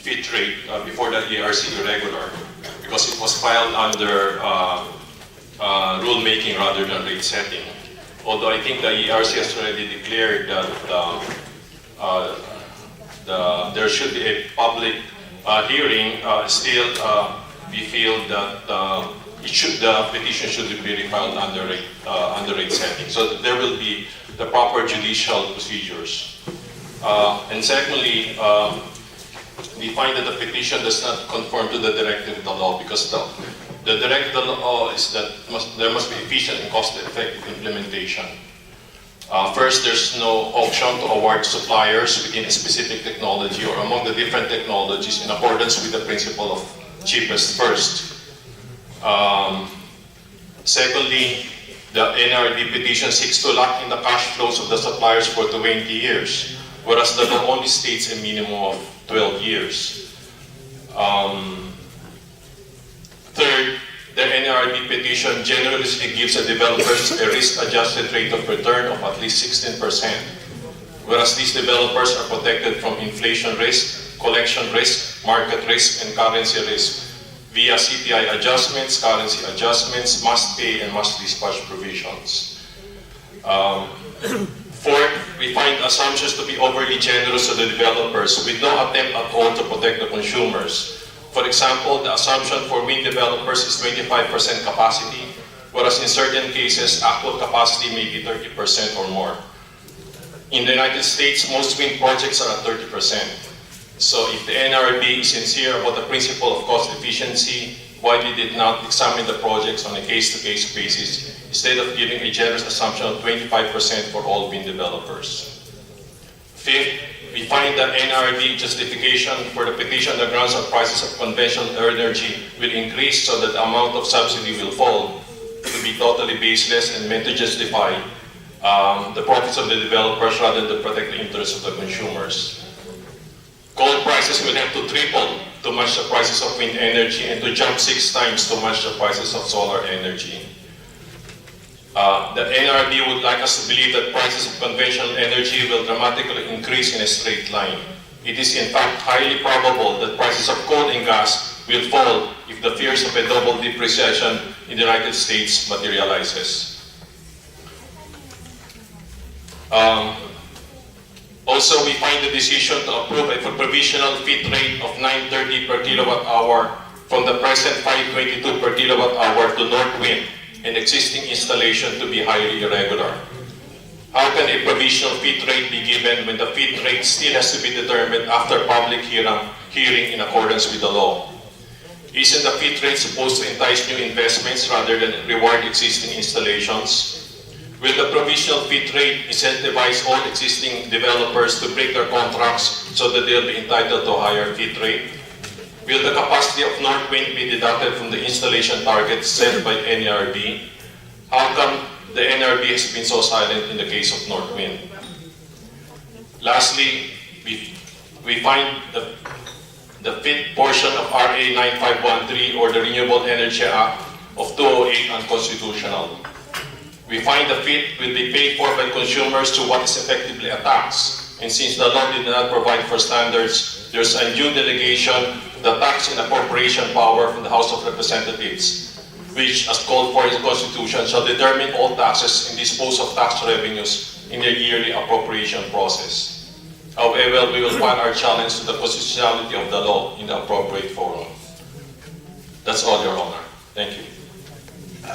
FEF rate before the ERC irregular because it was filed under rulemaking rather than rate setting. Although I think the ERC has already declared that there should be a public hearing, still we feel that the petition should be refiled under rate setting. So there will be the proper judicial procedures. And secondly, we find that the petition does not conform to the directive of the law because the directive of the law is that there must be efficient and cost-effective implementation. First, there's no option to award suppliers within a specific technology or among the different technologies in accordance with the principle of cheapest first. Secondly, the NREB petition seeks to lock in the cash flows of the suppliers for 20 years, whereas the law only states a minimum of 12 years. Third, the NREB petition generously gives the developers a risk-adjusted rate of return of at least 16%, whereas these developers are protected from inflation risk, collection risk, market risk, and currency risk via CPI adjustments, currency adjustments, must pay, and must dispatch provisions. Fourth, we find assumptions to be overly generous to the developers with no attempt at all to protect the consumers. For example, the assumption for wind developers is 25% capacity, whereas in certain cases, actual capacity may be 30% or more. In the United States, most wind projects are at 30%. So if the NREB is sincere about the principle of cost efficiency, why did it not examine the projects on a case-to-case basis instead of giving a generous assumption of 25% for all wind developers? Fifth, we find the NREB justification for the petition on the grounds of prices of conventional energy will increase so that the amount of subsidy will fall to be totally baseless and meant to justify the profits of the developers rather than to protect the interests of the consumers. Coal prices will have to triple to match the prices of wind energy and to jump 6 times to match the prices of solar energy. The NREB would like us to believe that prices of conventional energy will dramatically increase in a straight line. It is in fact highly probable that prices of coal and gas will fall if the fears of a double depreciation in the United States materializes. Also, we find the decision to approve a provisional FEF rate of 930 per kilowatt hour from the present 522 per kilowatt hour to North Wind, an existing installation, to be highly irregular. How can a provisional FEF rate be given when the FEF rate still has to be determined after public hearing in accordance with the law? Isn't the FEF rate supposed to entice new investments rather than reward existing installations? Will the provisional FEF rate incentivize all existing developers to break their contracts so that they'll be entitled to a higher FEF rate? Will the capacity of North Wind be deducted from the installation targets set by NREB? How come the NREB has been so silent in the case of North Wind? Lastly, we find the fifth portion of RA 9513 or the Renewable Energy Act of 2008 unconstitutional. We find the FEF will be paid for by consumers to what is effectively a tax. And since the law did not provide for standards, there's a new delegation, the tax and appropriation power from the House of Representatives, which, as called for in the Constitution, shall determine all taxes and dispose of tax revenues in the yearly appropriation process. However, we will file our challenge to the constitutionality of the law in the appropriate forum. That's all, Your Honor. Thank you.